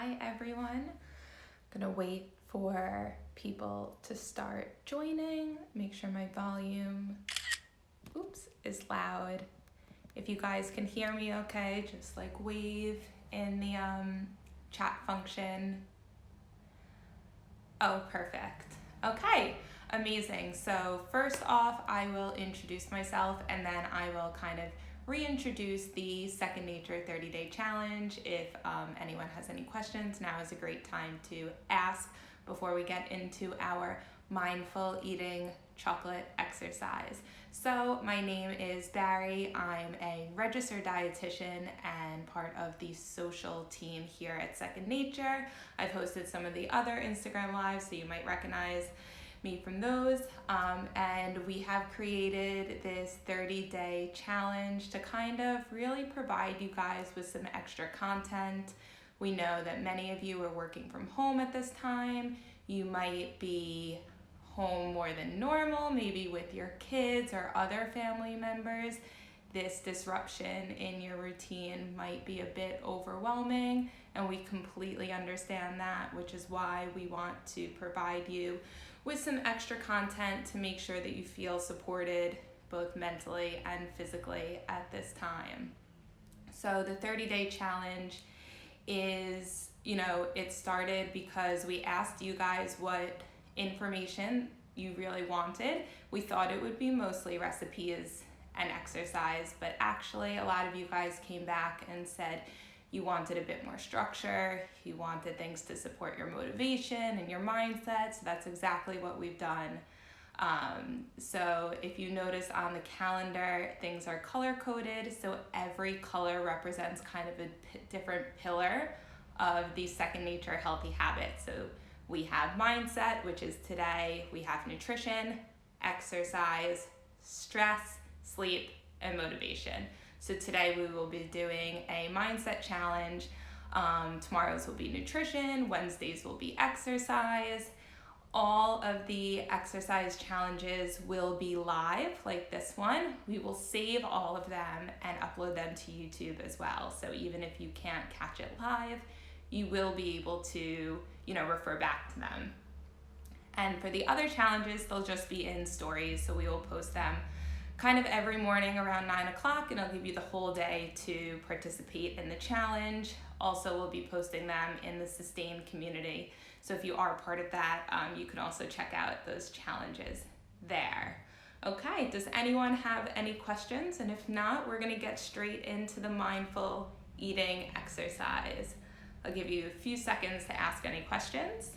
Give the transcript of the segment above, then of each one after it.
Hi everyone. I'm gonna wait for people to start joining. Make sure my volume, is loud. If you guys can hear me okay, just like wave in the chat function. Oh, perfect. Okay, amazing. So first off, I will introduce myself and then I will kind of reintroduce the Second Nature 30-Day Challenge. If anyone has any questions, now is a great time to ask before we get into our mindful eating chocolate exercise. So my name is Bari. I'm a registered dietitian and part of the social team here at Second Nature. I've hosted some of the other Instagram lives, so you might recognize me from those. And we have created this 30-day challenge to kind of really provide you guys with some extra content. We know that many of you are working from home at this time. You might be home more than normal, maybe with your kids or other family members. This disruption in your routine might be a bit overwhelming, and we completely understand that, which is why we want to provide you with some extra content to make sure that you feel supported both mentally and physically at this time. So the 30-day challenge is, it started because we asked you guys what information you really wanted. We thought it would be mostly recipes and exercise, but actually a lot of you guys came back and said you wanted a bit more structure, you wanted things to support your motivation and your mindset, so that's exactly what we've done. So if you notice on the calendar, things are color-coded, so every color represents kind of a different pillar of the Second Nature healthy habits. So we have mindset, which is today. We have nutrition, exercise, stress, sleep, and motivation. So today we will be doing a mindset challenge. Tomorrow's will be nutrition. Wednesdays will be exercise. All of the exercise challenges will be live, like this one. We will save all of them and upload them to YouTube as well. So even if you can't catch it live, you will be able to, refer back to them. And for the other challenges, they'll just be in stories. So we will post them kind of every morning around 9 o'clock, and I'll give you the whole day to participate in the challenge. Also, we'll be posting them in the Sustain community. So if you are part of that, you can also check out those challenges there. Okay, does anyone have any questions? And if not, we're gonna get straight into the mindful eating exercise. I'll give you a few seconds to ask any questions.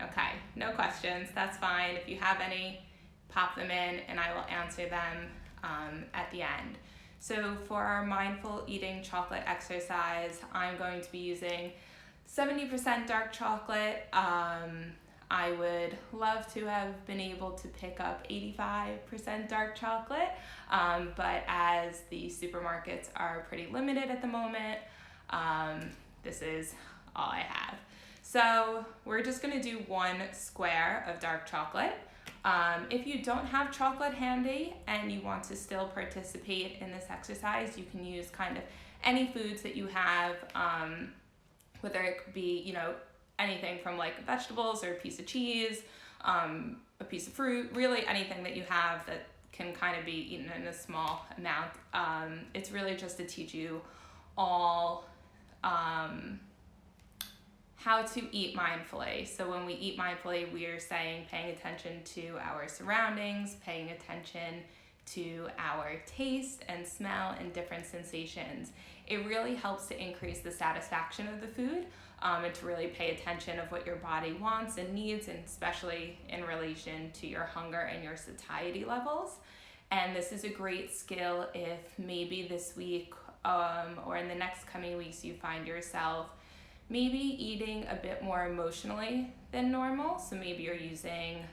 Okay, no questions, that's fine. If you have any, pop them in and I will answer them at the end. So for our mindful eating chocolate exercise, I'm going to be using 70% dark chocolate. I would love to have been able to pick up 85% dark chocolate, but as the supermarkets are pretty limited at the moment, this is all I have. So we're just gonna do 1 square of dark chocolate. If you don't have chocolate handy and you want to still participate in this exercise, you can use kind of any foods that you have, whether it could be, anything from like vegetables or a piece of cheese, a piece of fruit, really anything that you have that can kind of be eaten in a small amount. It's really just to teach you all how to eat mindfully. So when we eat mindfully, we are saying paying attention to our surroundings, paying attention to our taste and smell and different sensations. It really helps to increase the satisfaction of the food and to really pay attention of what your body wants and needs, and especially in relation to your hunger and your satiety levels. And this is a great skill if maybe this week or in the next coming weeks you find yourself maybe eating a bit more emotionally than normal. So maybe you're using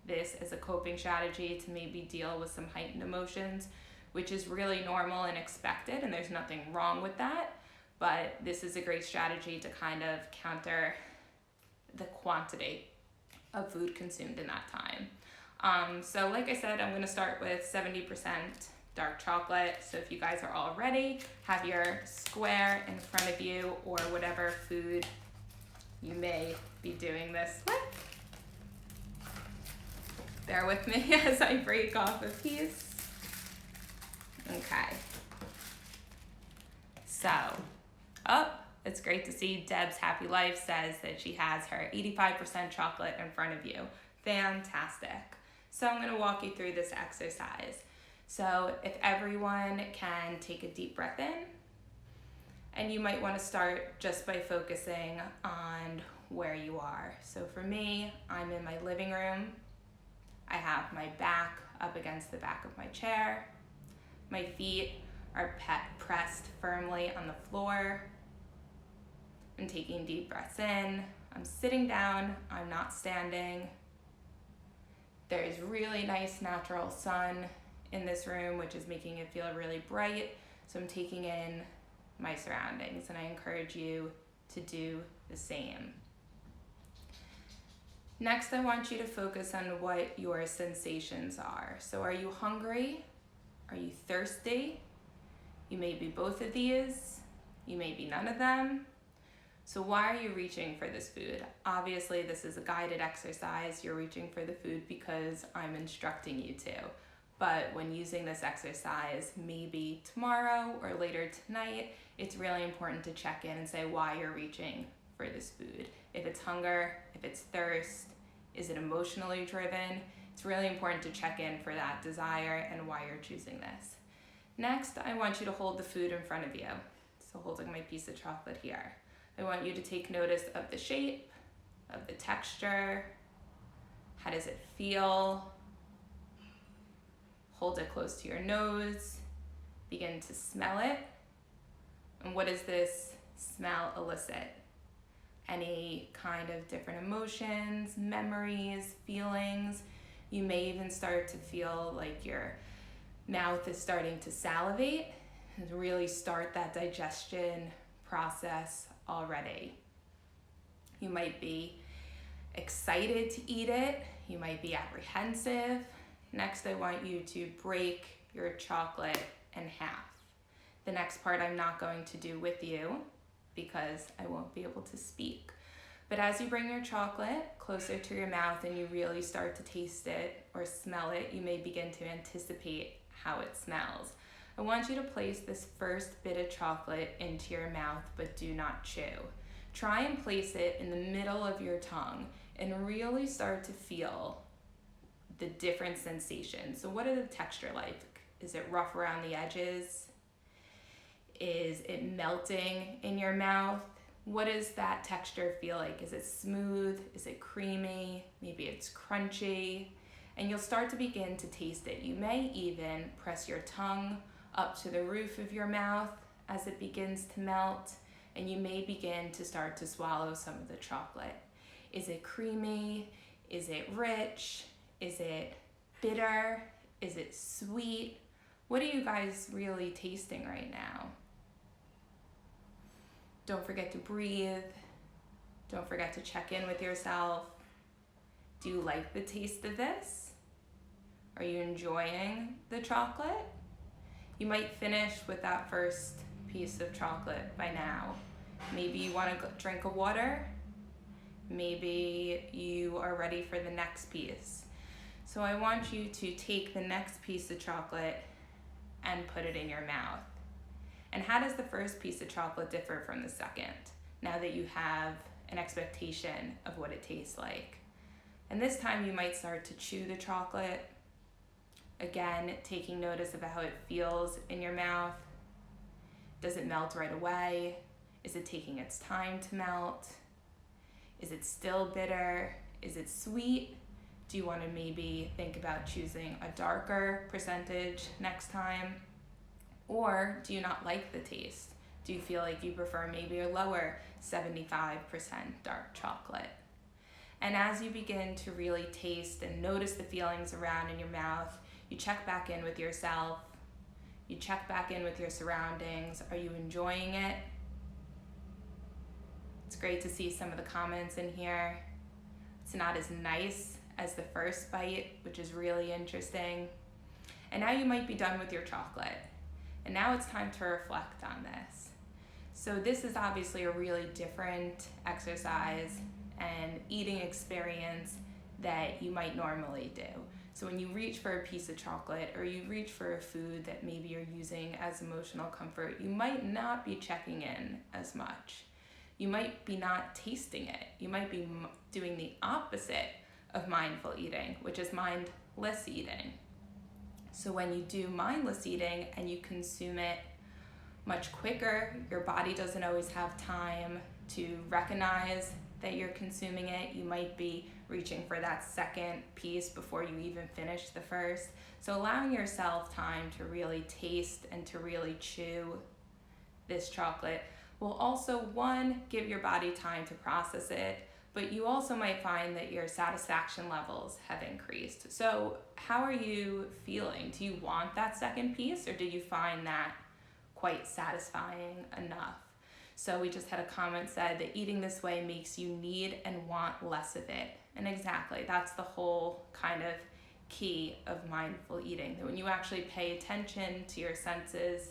this as a coping strategy to maybe deal with some heightened emotions, which is really normal and expected, and there's nothing wrong with that. But this is a great strategy to kind of counter the quantity of food consumed in that time. So like I said, I'm gonna start with 70% dark chocolate. So if you guys are all ready, have your square in front of you or whatever food you may be doing this with. Bear with me as I break off a piece. Okay. So, it's great to see Deb's Happy Life says that she has her 85% chocolate in front of you. Fantastic. So I'm going to walk you through this exercise. So if everyone can take a deep breath in, and you might want to start just by focusing on where you are. So for me, I'm in my living room. I have my back up against the back of my chair. My feet are pressed firmly on the floor. I'm taking deep breaths in. I'm sitting down. I'm not standing. There's really nice natural sun in this room, which is making it feel really bright. So I'm taking in my surroundings, and I encourage you to do the same. Next, I want you to focus on what your sensations are. So are you hungry? Are you thirsty? You may be both of these. You may be none of them. So why are you reaching for this food? Obviously, this is a guided exercise. You're reaching for the food because I'm instructing you to. But when using this exercise, maybe tomorrow or later tonight, it's really important to check in and say why you're reaching for this food. If it's hunger, if it's thirst, is it emotionally driven? It's really important to check in for that desire and why you're choosing this. Next, I want you to hold the food in front of you. So holding my piece of chocolate here. I want you to take notice of the shape, of the texture. How does it feel? Hold it close to your nose. Begin to smell it. And what does this smell elicit? Any kind of different emotions, memories, feelings. You may even start to feel like your mouth is starting to salivate and really start that digestion process already. You might be excited to eat it. You might be apprehensive. Next, I want you to break your chocolate in half. The next part I'm not going to do with you because I won't be able to speak. But as you bring your chocolate closer to your mouth and you really start to taste it or smell it, you may begin to anticipate how it smells. I want you to place this first bit of chocolate into your mouth, but do not chew. Try and place it in the middle of your tongue and really start to feel the different sensations. So what are the texture like? Is it rough around the edges? Is it melting in your mouth? What does that texture feel like? Is it smooth? Is it creamy? Maybe it's crunchy. And you'll start to begin to taste it. You may even press your tongue up to the roof of your mouth as it begins to melt, and you may begin to start to swallow some of the chocolate. Is it creamy? Is it rich? Is it bitter? Is it sweet? What are you guys really tasting right now? Don't forget to breathe. Don't forget to check in with yourself. Do you like the taste of this? Are you enjoying the chocolate? You might finish with that first piece of chocolate by now. Maybe you want to drink a water. Maybe you are ready for the next piece. So I want you to take the next piece of chocolate and put it in your mouth. And how does the first piece of chocolate differ from the second, now that you have an expectation of what it tastes like? And this time you might start to chew the chocolate. Again, taking notice of how it feels in your mouth. Does it melt right away? Is it taking its time to melt? Is it still bitter? Is it sweet? Do you want to maybe think about choosing a darker percentage next time? Or do you not like the taste? Do you feel like you prefer maybe a lower 75% dark chocolate? And as you begin to really taste and notice the feelings around in your mouth, you check back in with yourself. You check back in with your surroundings. Are you enjoying it? It's great to see some of the comments in here. It's not as nice as the first bite, which is really interesting. And now you might be done with your chocolate. And now it's time to reflect on this. So this is obviously a really different exercise and eating experience that you might normally do. So when you reach for a piece of chocolate or you reach for a food that maybe you're using as emotional comfort, you might not be checking in as much. You might be not tasting it. You might be doing the opposite of mindful eating, which is mindless eating. So when you do mindless eating and you consume it much quicker, your body doesn't always have time to recognize that you're consuming it. You might be reaching for that second piece before you even finish the first. So allowing yourself time to really taste and to really chew this chocolate will also, one, give your body time to process it, but you also might find that your satisfaction levels have increased. So how are you feeling? Do you want that second piece, or do you find that quite satisfying enough? So we just had a comment said that eating this way makes you need and want less of it. And exactly, that's the whole kind of key of mindful eating. That when you actually pay attention to your senses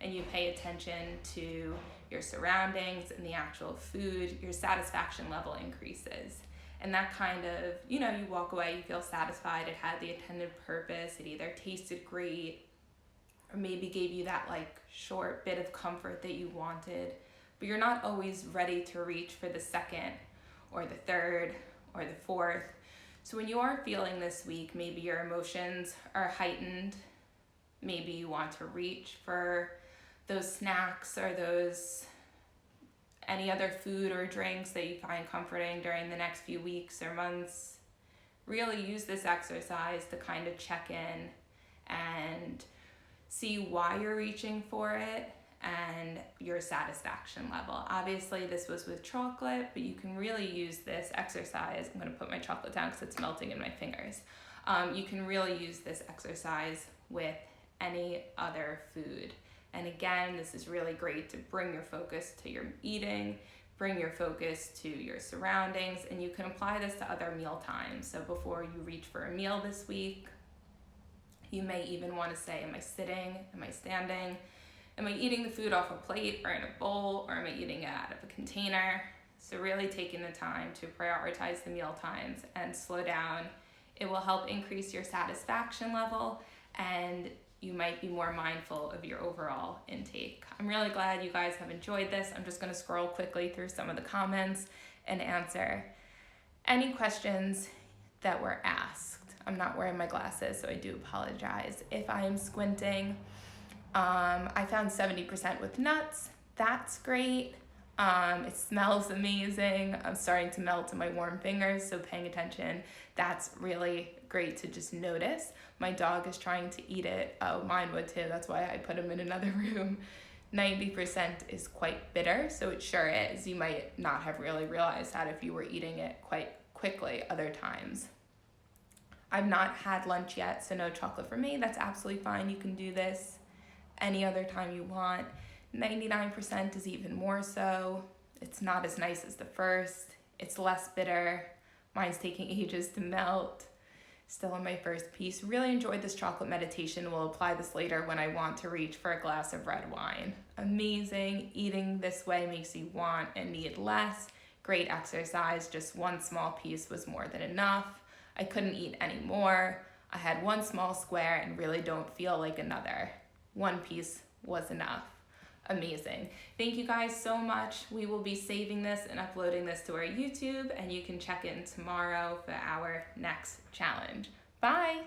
and you pay attention to your surroundings and the actual food, your satisfaction level increases. And that kind of, you walk away, you feel satisfied, it had the intended purpose, it either tasted great or maybe gave you that short bit of comfort that you wanted. But you're not always ready to reach for the second or the third or the fourth. So when you are feeling this weak, maybe your emotions are heightened, maybe you want to reach for those snacks or any other food or drinks that you find comforting during the next few weeks or months, really use this exercise to kind of check in and see why you're reaching for it and your satisfaction level. Obviously, this was with chocolate, but you can really use this exercise. I'm going to put my chocolate down because it's melting in my fingers. You can really use this exercise with any other food. And again, this is really great to bring your focus to your eating, bring your focus to your surroundings, and you can apply this to other meal times. So before you reach for a meal this week, you may even want to say, am I sitting? Am I standing? Am I eating the food off a plate or in a bowl, or am I eating it out of a container? So really taking the time to prioritize the meal times and slow down. It will help increase your satisfaction level, and you might be more mindful of your overall intake. I'm really glad you guys have enjoyed this. I'm just gonna scroll quickly through some of the comments and answer any questions that were asked. I'm not wearing my glasses, so I do apologize if I am squinting. I found 70% with nuts. That's great. It smells amazing. I'm starting to melt in my warm fingers, so paying attention. That's really great to just notice. My dog is trying to eat it. Oh, mine would too. That's why I put him in another room. 90% is quite bitter, so it sure is. You might not have really realized that if you were eating it quite quickly other times. I've not had lunch yet, so no chocolate for me. That's absolutely fine. You can do this any other time you want. 99% is even more so. It's not as nice as the first. It's less bitter. Mine's taking ages to melt. Still on my first piece. Really enjoyed this chocolate meditation. We'll apply this later when I want to reach for a glass of red wine. Amazing. Eating this way makes you want and need less. Great exercise. Just one small piece was more than enough. I couldn't eat any more. I had one small square and really don't feel like another. One piece was enough. Amazing. Thank you guys so much. We will be saving this and uploading this to our YouTube, and you can check in tomorrow for our next challenge. Bye.